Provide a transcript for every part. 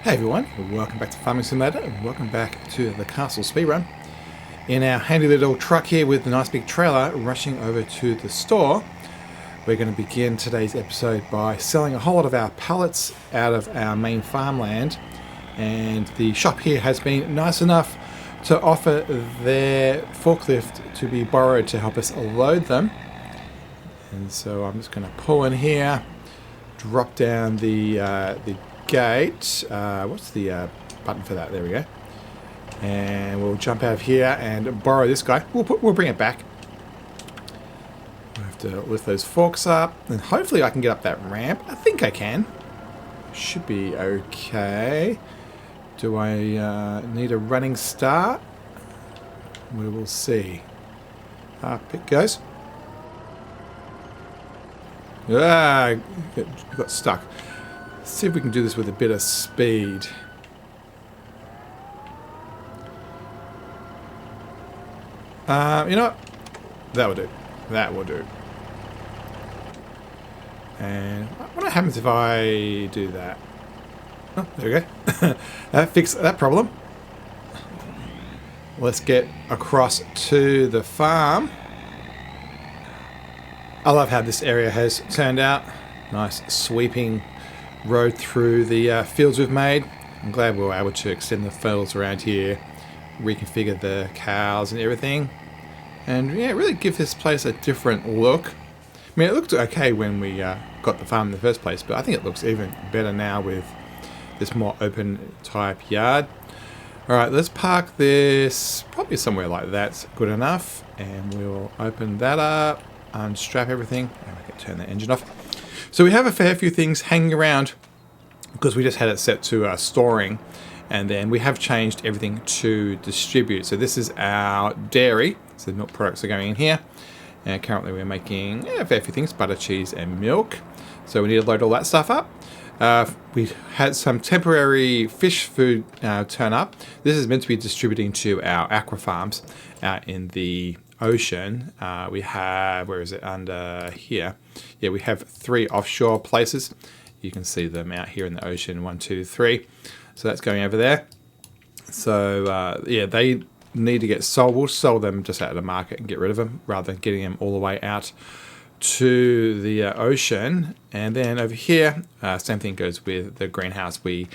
Hey everyone, welcome back to Farming Simulator and welcome back to the Castle Speedrun. In our handy little truck here with the nice big trailer rushing over to the store, we're going to begin today's episode by selling a whole lot of our pallets out of our main farmland, and the shop here has been nice enough to offer their forklift to be borrowed to help us load them. And so I'm just going to pull in here, drop down the gate. What's the button for that? There we go. And we'll jump out of here and borrow this guy. We'll bring it back. I have to lift those forks up, and hopefully I can get up that ramp. I think I can. Should be okay. Do I need a running start? We will see. Up it goes. Got stuck. Let's see if we can do this with a bit of speed. You know what? That will do. That will do. And what happens if I do that? Oh, there we go. That fixed that problem. Let's get across to the farm. I love how this area has turned out. Nice sweeping road through the fields we've made. I'm glad we were able to extend the fields around here, reconfigure the cows and everything, and yeah, really give this place a different look. I mean, it looked okay when we got the farm in the first place, but I think it looks even better now with this more open type yard. Alright, let's park this probably somewhere like that's good enough, and we'll open that up, unstrap everything, and we can turn the engine off. So we have a fair few things hanging around because we just had it set to storing, and then we have changed everything to distribute. So this is our dairy, so the milk products are going in here, and currently we're making a fair few things, butter, cheese and milk. So we need to load all that stuff up. We had some temporary fish food turn up. This is meant to be distributing to our aqua farms out in the ocean. We have, where is it, under here? Yeah, we have 3 offshore places. You can see them out here in the ocean, 1, 2, 3. So that's going over there. So yeah, they need to get sold. We'll sell them just out of the market and get rid of them rather than getting them all the way out to the ocean. And then over here, same thing goes with the greenhouse. We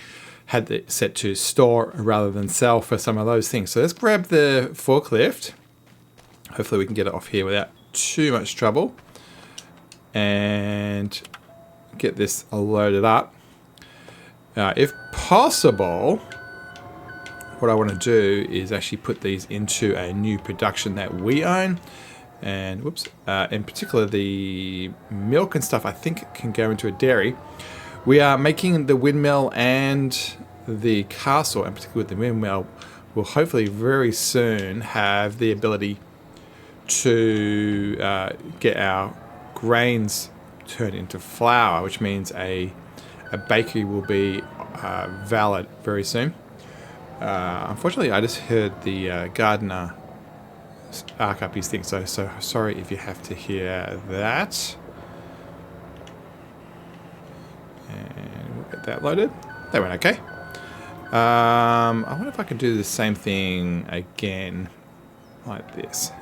had it set to store rather than sell for some of those things. So let's grab the forklift. Hopefully we can get it off here without too much trouble and get this loaded up. If possible, what I want to do is actually put these into a new production that we own. And whoops, in particular the milk and stuff I think can go into a dairy. We are making the windmill and the castle, and particularly with the windmill, will hopefully very soon have the ability to get our grains turned into flour, which means a bakery will be valid very soon. Unfortunately, I just heard the gardener arc up his thing, so sorry if you have to hear that. And we'll get that loaded. That went okay. I wonder if I can do the same thing again, like this.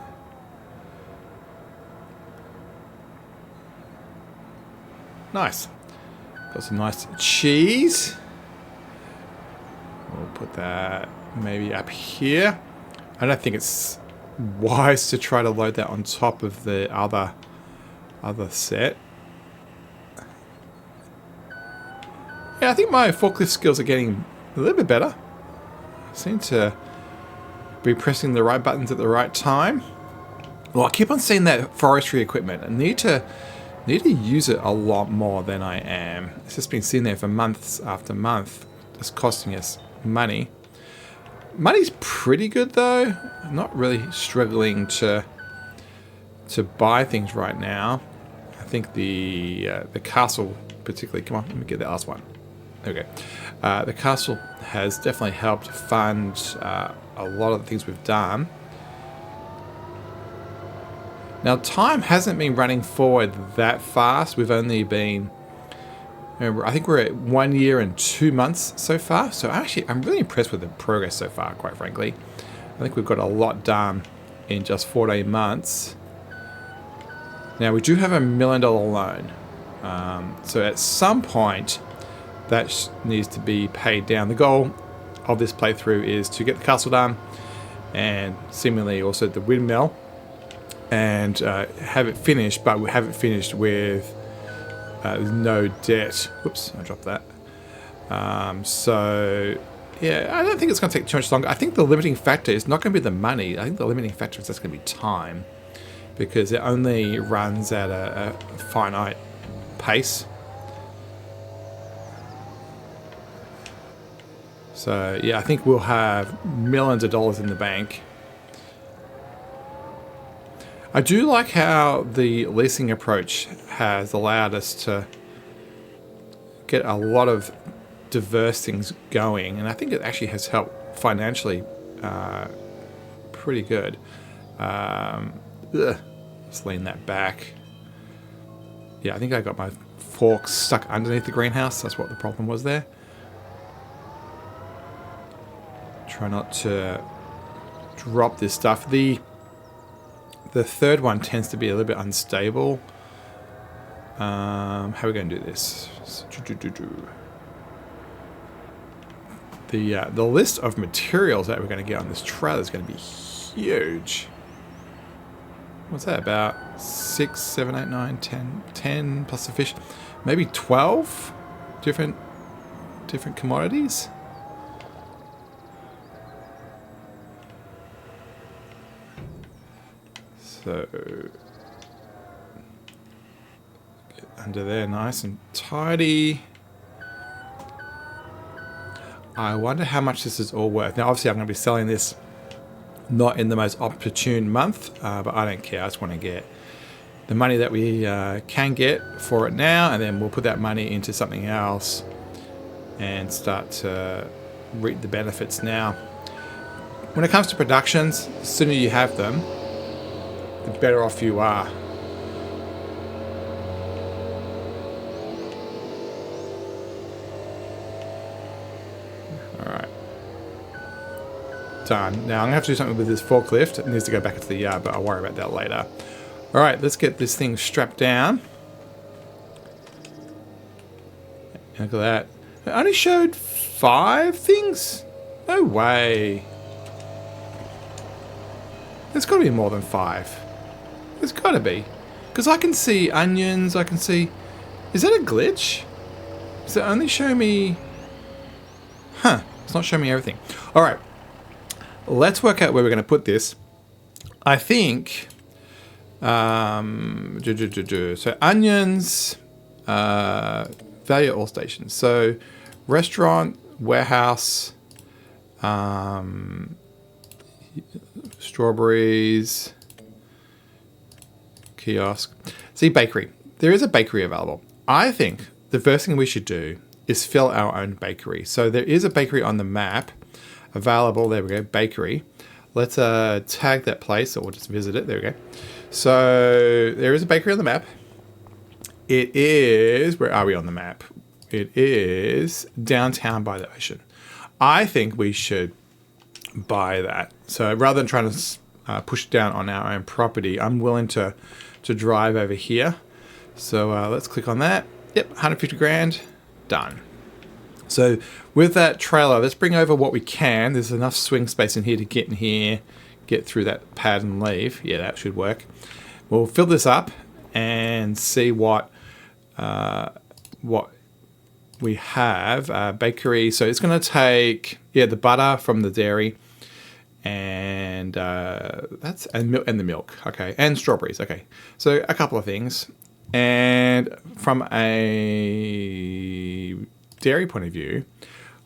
Nice. Got some nice cheese. We'll put that maybe up here. I don't think it's wise to try to load that on top of the other set. Yeah, I think my forklift skills are getting a little bit better. I seem to be pressing the right buttons at the right time. Well, I keep on seeing that forestry equipment. I need to use it a lot more than I am. It's just been sitting there for months after month, just costing us money. Money's pretty good though. I'm not really struggling to buy things right now. I think the castle particularly. Come on, let me get that last one. Okay, the castle has definitely helped fund a lot of the things we've done. Now, time hasn't been running forward that fast. We've only been I think we're at 1 year and 2 months so far. So actually, I'm really impressed with the progress so far, quite frankly. I think we've got a lot done in just 14 months. Now, we do have a $1 million loan. So at some point, that needs to be paid down. The goal of this playthrough is to get the castle done and seemingly also the windmill and have it finished, but we have it finished with no debt. Whoops, I dropped that. So, yeah, I don't think it's going to take too much longer. I think the limiting factor is not going to be the money. I think the limiting factor is just going to be time, because it only runs at a finite pace. So, yeah, I think we'll have millions of dollars in the bank. I do like how the leasing approach has allowed us to get a lot of diverse things going, and I think it actually has helped financially pretty good. Let's lean that back. Yeah, I think I got my forks stuck underneath the greenhouse. That's what the problem was there. Try not to drop this stuff. The third one tends to be a little bit unstable. How are we going to do this? The list of materials that we're going to get on this trailer is going to be huge. What's that, about 6, 7, 8, 9, 10, 10 plus the fish, maybe 12 different commodities. So get under there nice and tidy. I wonder how much this is all worth. Now obviously I'm going to be selling this not in the most opportune month, but I don't care. I just want to get the money that we can get for it now, and then we'll put that money into something else and start to reap the benefits now. When it comes to productions, the sooner you have them, the better off you are. Alright. Done. Now I'm going to have to do something with this forklift. It needs to go back into the yard, but I'll worry about that later. Alright, let's get this thing strapped down. Look at that. It only showed 5 things? No way. There's got to be more than 5. There's got to be. Because I can see onions, I can see... Is that a glitch? Does it only show me... Huh. It's not showing me everything. Alright. Let's work out where we're going to put this. I think... So onions... value at all stations. So restaurant, warehouse... strawberries... kiosk. See, bakery. There is a bakery available. I think the first thing we should do is fill our own bakery. So there is a bakery on the map available. There we go, bakery. Let's tag that place, or we'll just visit it. There we go. So there is a bakery on the map. It is, where are we on the map? It is downtown by the ocean. I think we should buy that. So rather than trying to push down on our own property, I'm willing to drive over here. So let's click on that. Yep, 150 grand, done. So with that trailer, let's bring over what we can. There's enough swing space in here to get in here, get through that pad and leave. Yeah, that should work. We'll fill this up and see what we have. Bakery, so it's going to take, yeah, the butter from the dairy, and that's and the milk, okay, and strawberries, okay. So a couple of things, and from a dairy point of view,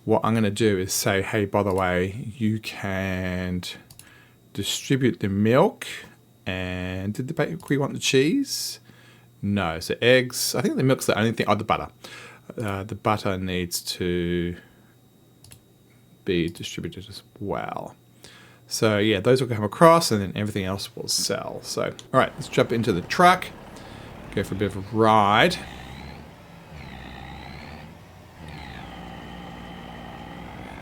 what I'm going to do is say, hey, by the way, you can distribute the milk. And did the bakery want the cheese? No. So eggs. I think the milk's the only thing. Oh, the butter. The butter needs to be distributed as well. So yeah, those will come across, and then everything else will sell. So all right, let's jump into the truck. Go for a bit of a ride.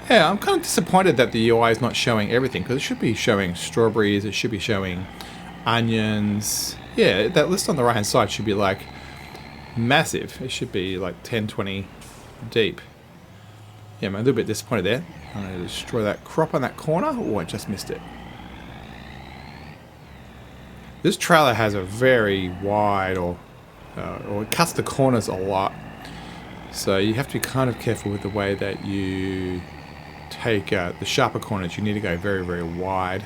Yeah, I'm kind of disappointed that the UI is not showing everything, because it should be showing strawberries, it should be showing onions. Yeah, that list on the right hand side should be like massive. It should be like 10, 20 deep. Yeah, I'm a little bit disappointed there. I'm going to destroy that crop on that corner. Oh, I just missed it. This trailer has a very wide, or it cuts the corners a lot. So you have to be kind of careful with the way that you take the sharper corners. You need to go very, very wide.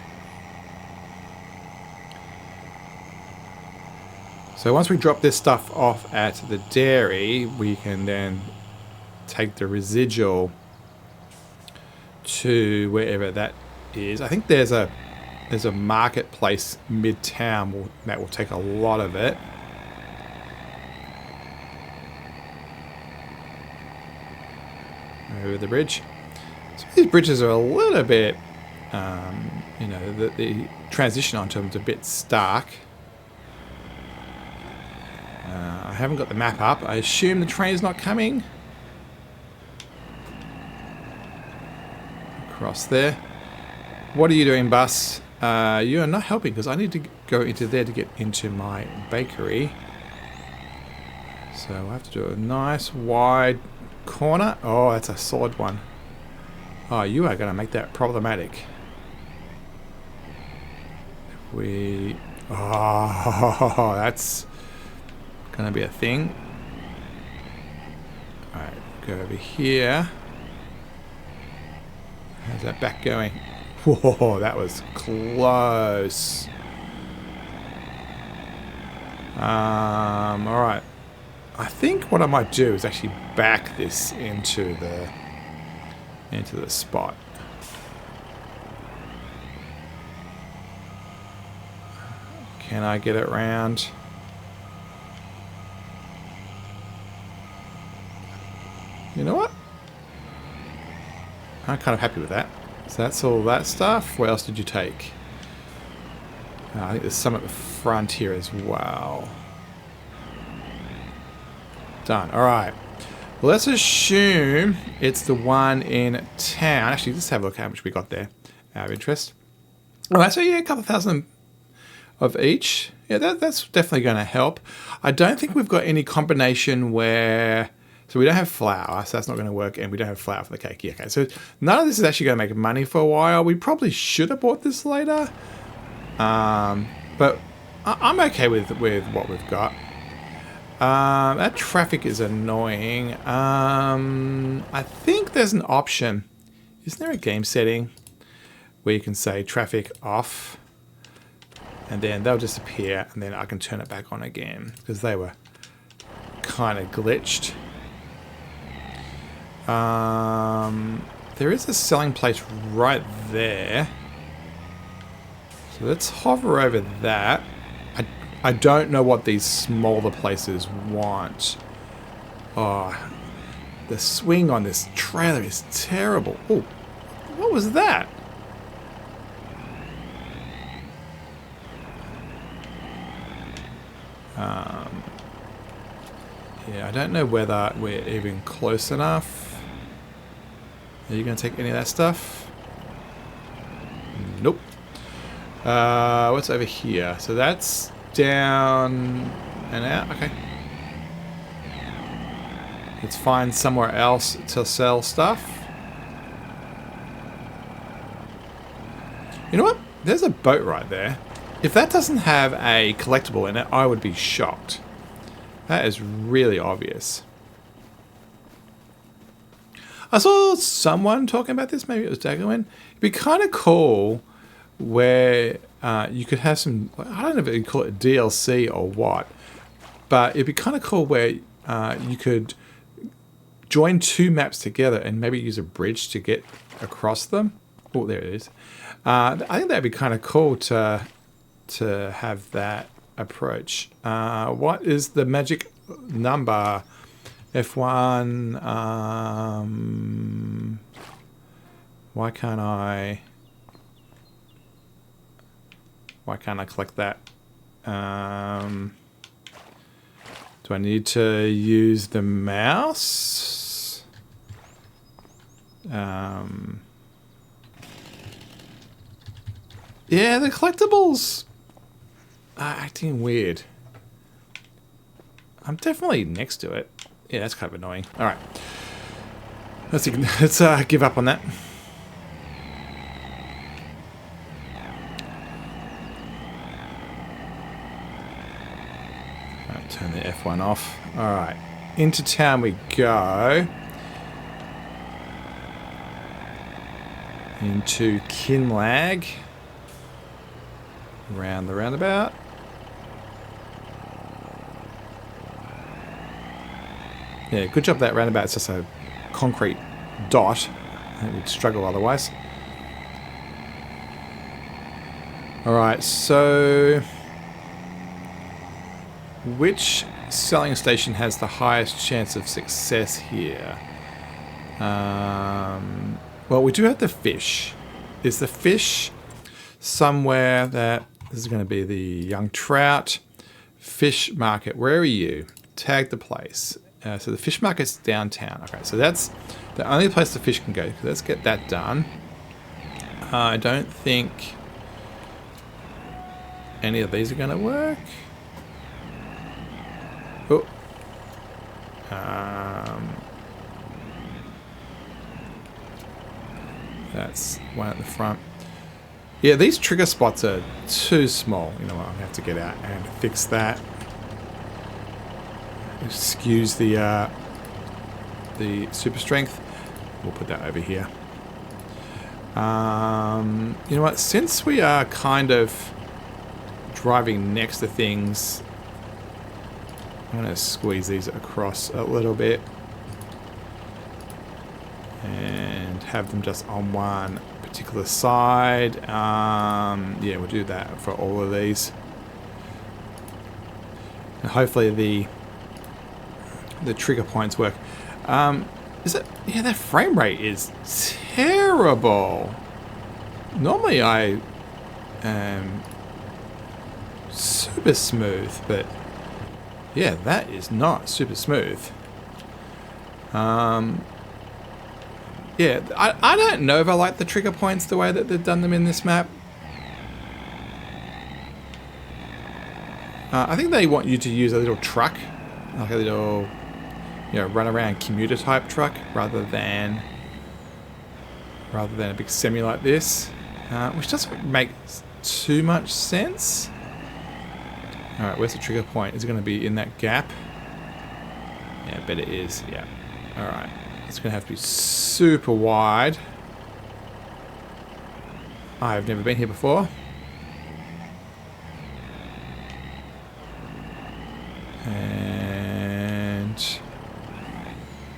So once we drop this stuff off at the dairy, we can then take the residual to wherever that is. I think there's a marketplace mid-town that will take a lot of it. Over the bridge. So these bridges are a little bit, you know, the transition onto them is a bit stark. I haven't got the map up. I assume the train's not coming. Across there. What are you doing, bus? You are not helping because I need to go into there to get into my bakery. So I have to do a nice wide corner. Oh, that's a solid one. Oh, you are going to make that problematic. Oh, that's going to be a thing. Alright, go over here. How's that back going? Whoa, that was close. Alright. I think what I might do is actually back this into the spot. Can I get it round? You know what? I'm kind of happy with that. So that's all that stuff. What else did you take? I think there's some at the front here as well. Done. Alright. Well, let's assume it's the one in town. Actually, let's have a look how much we got there. Out of interest. Alright, so yeah, a couple thousand of each. Yeah, that's definitely going to help. I don't think we've got any combination where... So we don't have flour, so that's not going to work, and we don't have flour for the cake. Yeah, okay, so none of this is actually going to make money for a while. We probably should have bought this later. But I'm okay with what we've got. That traffic is annoying. I think there's an option. Isn't there a game setting where you can say traffic off? And then they'll disappear, and then I can turn it back on again, because they were kind of glitched. There is a selling place right there. So let's hover over that. I don't know what these smaller places want. Oh, the swing on this trailer is terrible. Oh, what was that? Yeah, I don't know whether we're even close enough. Are you going to take any of that stuff? Nope. What's over here? So that's down and out. Okay. Let's find somewhere else to sell stuff. You know what? There's a boat right there. If that doesn't have a collectible in it, I would be shocked. That is really obvious. I saw someone talking about this. Maybe it was Daggerwin. It'd be kind of cool where you could have some... I don't know if you call it DLC or what. But it'd be kind of cool where you could join two maps together and maybe use a bridge to get across them. Oh, there it is. I think that'd be kind of cool to have that approach. What is the magic number? F1. Why can't I collect that? Do I need to use the mouse? Yeah, the collectibles are acting weird. I'm definitely next to it. Yeah, that's kind of annoying. All right. Let's give up on that. Right, turn the F1 off. All right. Into town we go. Into Kinlag. Around the roundabout. Yeah, good job that roundabout. It's just a concrete dot. I think we'd struggle otherwise. Alright, so which selling station has the highest chance of success here? Well, we do have the fish. Is the fish somewhere that... This is going to be the young trout. Fish market. Where are you? Tag the place. So the fish market's downtown. Okay, so that's the only place the fish can go. Let's get that done. I don't think any of these are going to work. Oh. That's one at the front. Yeah, these trigger spots are too small. You know what? I'm going to have to get out and fix that. Excuse the super strength. We'll put that over here. You know what? Since we are kind of driving next to things, I'm going to squeeze these across a little bit and have them just on one particular side. Yeah, we'll do that for all of these. And hopefully the trigger points work. Is it? Yeah, that frame rate is terrible. Normally I am super smooth, but yeah, that is not super smooth. Yeah, I don't know if I like the trigger points the way that they've done them in this map. I think they want you to use a little truck, like a little, you know, run around commuter type truck, rather than a big semi like this, which doesn't make too much sense. All right, where's the trigger point? Is it going to be in that gap? Yeah, I bet it is. Yeah. All right. It's going to have to be super wide. I've never been here before. And...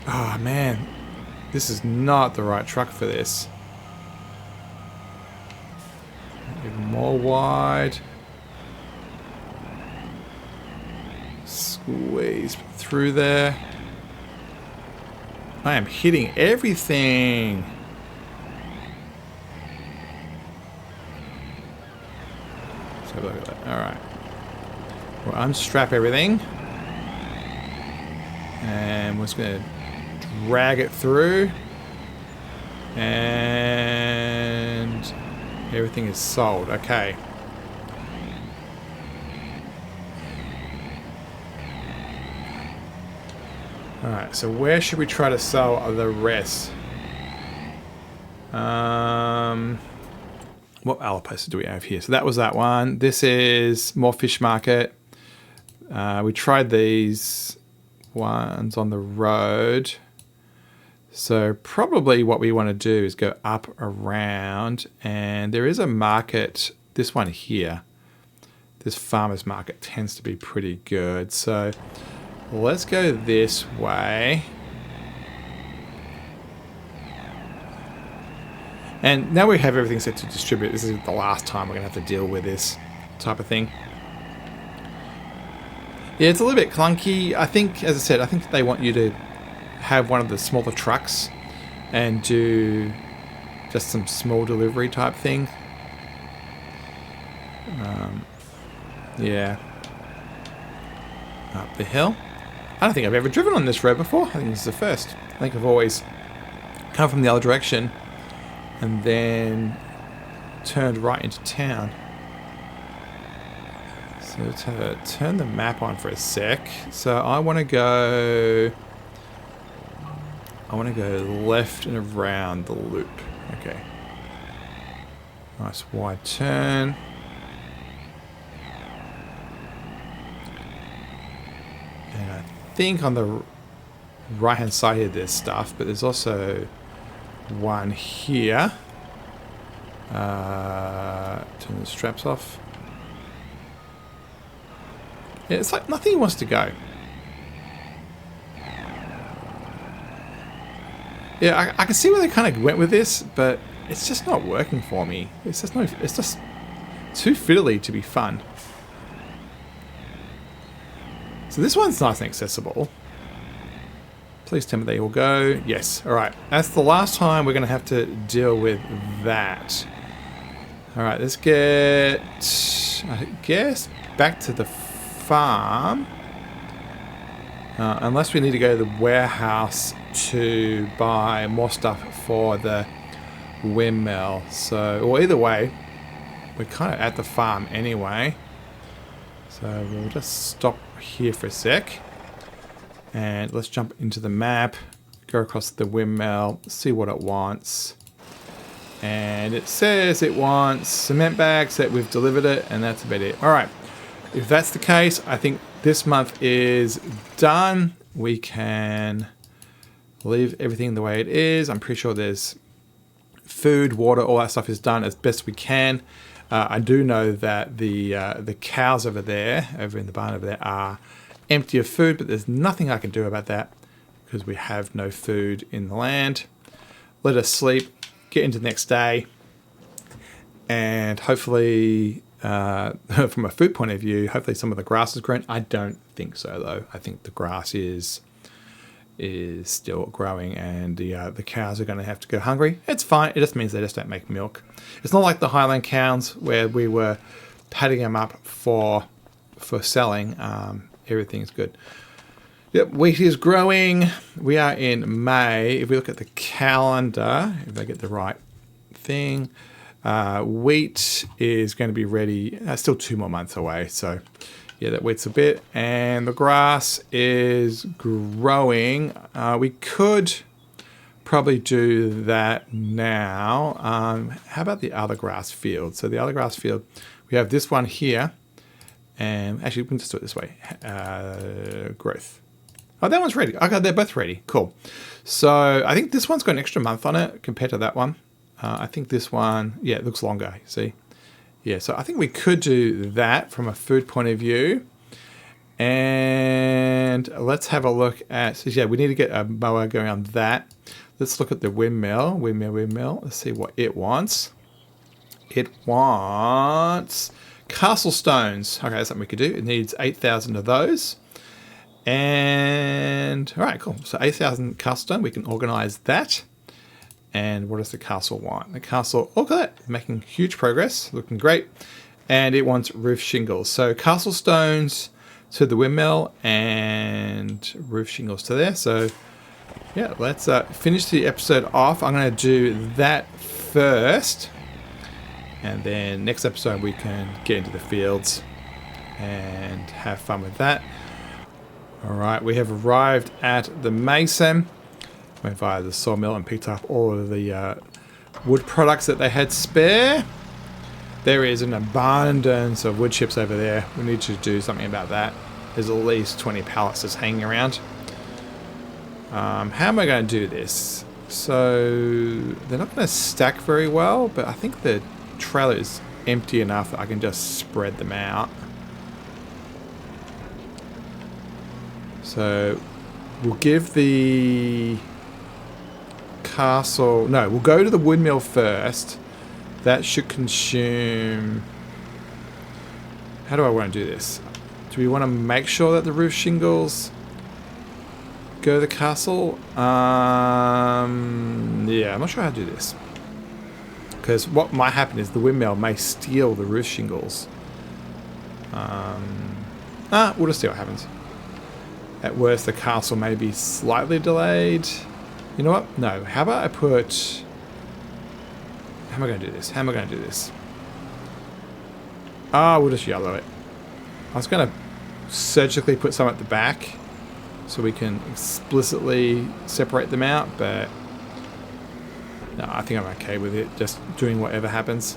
oh, man. This is not the right truck for this. Even more wide. Squeeze through there. I am hitting everything. Let's have a look at that. Alright. We'll unstrap everything. And we're just going to drag it through. And everything is sold. Okay. Alright, so where should we try to sell the rest? What other places do we have here? So that was that one. This is more fish market. We tried these ones on the road. So probably what we want to do is go up around, and there is a market, this one here. This farmer's market tends to be pretty good. So let's go this way. And now we have everything set to distribute. This is the last time we're going to have to deal with this type of thing. Yeah, it's a little bit clunky. I think, as I said, I think they want you to have one of the smaller trucks and do just some small delivery type thing. Yeah. Up the hill. I don't think I've ever driven on this road before. I think this is the first. I think I've always come from the other direction, and then turned right into town. So to turn the map on for a sec. So I want to go left and around the loop. Okay. Nice wide turn. And I think on the right hand side here there's stuff, but there's also one here. Turn the straps off. Yeah, it's like nothing wants to go. Yeah, I can see where they kind of went with this, but it's just not working for me. It's just too fiddly to be fun. So this one's nice and accessible. Please tell me they will go. Yes. All right. That's the last time we're going to have to deal with that. All right. Let's get, I guess, back to the farm. Unless we need to go to the warehouse to buy more stuff for the windmill. So, well, either way, we're kind of at the farm anyway. So we'll just stop here for a sec. And let's jump into the map, go across the windmill, see what it wants. And it says it wants cement bags, that we've delivered it, and that's about it. All right, if that's the case, I think this month is done. We can leave everything the way it is. I'm pretty sure there's food, water, all that stuff is done as best we can. I do know that the cows over there, over in the barn over there, are empty of food, but there's nothing I can do about that because we have no food in the land. Let us sleep, get into the next day, and hopefully, from a food point of view, hopefully some of the grass is grown. I don't think so, though. I think the grass is still growing, and the cows are going to have to go hungry. It's fine. It just means they just don't make milk. It's not like the Highland cows where we were padding them up for selling. Everything's good. Yep, wheat is growing. We are in May. If we look at the calendar, if I get the right thing, wheat is going to be ready. Still 2 more months away. So, yeah, that waits a bit. And the grass is growing. We could probably do that now. How about the other grass field? So the other grass field, we have this one here. And actually, we can just do it this way. Growth. Oh, that one's ready. Okay, they're both ready. Cool. So I think this one's got an extra month on it compared to that one. I think this one, yeah, it looks longer. See? Yeah, so I think we could do that from a food point of view. And let's have a look at, so yeah, we need to get a mower going on that. Let's look at the windmill. Let's see what it wants. It wants castle stones. Okay, that's something we could do. It needs 8,000 of those. And, all right, cool. So 8,000 castle stone, we can organize that. And what does the castle want? The castle, look at that, making huge progress, looking great. And it wants roof shingles. So castle stones to the windmill and roof shingles to there. So yeah, let's finish the episode off. I'm going to do that first. And then next episode we can get into the fields and have fun with that. All right, we have arrived at the Mason. Went via the sawmill and picked up all of the wood products that they had spare. There is an abundance of wood chips over there. We need to do something about that. There's at least 20 pallets just hanging around. How am I going to do this? So they're not going to stack very well, but I think the trailer is empty enough that I can just spread them out. So we'll give the castle, no, we'll go to the windmill first. That should consume, how do I want to do this? Do we want to make sure that the roof shingles go to the castle? Yeah, I'm not sure how to do this. Because what might happen is the windmill may steal the roof shingles. We'll just see what happens. At worst, the castle may be slightly delayed. You know what? No. How about I put... How am I going to do this? How am I going to do this? Ah, we'll just yellow it. I was going to surgically put some at the back so we can explicitly separate them out, but no, I think I'm okay with it, just doing whatever happens.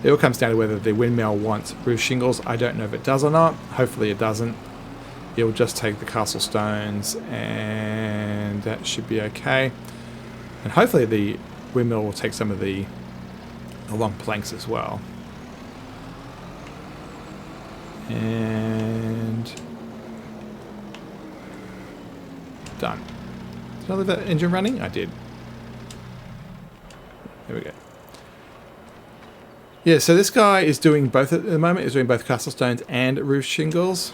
It all comes down to whether the windmill wants roof shingles. I don't know if it does or not. Hopefully it doesn't. It'll just take the castle stones and that should be okay. And hopefully the windmill will take some of the long planks as well. And done. Did I leave that engine running? I did. There we go. Yeah, so this guy is doing both at the moment. He's doing both castle stones and roof shingles.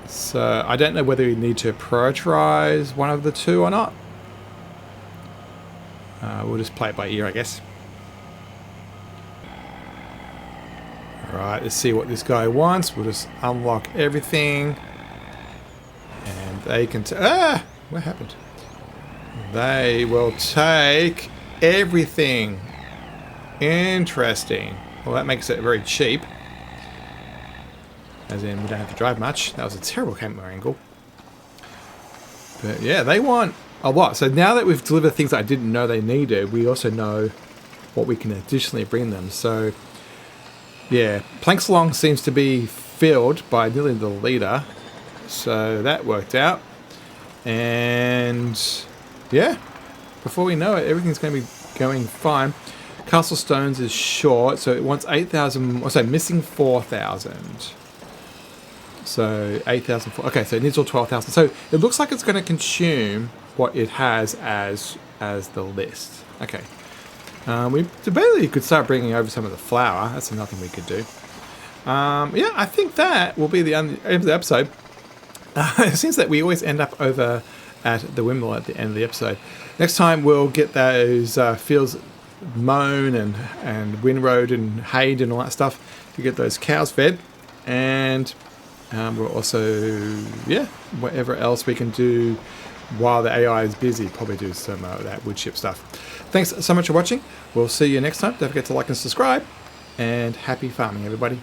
So I don't know whether we need to prioritize one of the two or not. We'll just play it by ear, I guess. Alright, let's see what this guy wants. We'll just unlock everything. And they can... what happened? They will take everything. Interesting. Well, that makes it very cheap. As in, we don't have to drive much. That was a terrible camera angle. But yeah, they want a lot. So now that we've delivered things that I didn't know they needed, we also know what we can additionally bring them. So yeah, planks along seems to be filled by nearly the leader. So that worked out. And yeah, before we know it, everything's going to be going fine. Castle Stones is short, so it wants 8,000, so missing 4,000. So 8,000, okay, so it needs all 12,000. So it looks like it's going to consume what it has as the list. Okay. We debatably could start bringing over some of the flour. That's another thing we could do. Yeah, I think that will be the end of the episode. It seems that we always end up over at the windmill at the end of the episode. Next time we'll get those fields mown and windrowed and hayed and all that stuff to get those cows fed. And we'll also, yeah, whatever else we can do while the AI is busy, probably do some of that wood chip stuff. Thanks so much for watching. We'll see you next time. Don't forget to like and subscribe. And happy farming, everybody.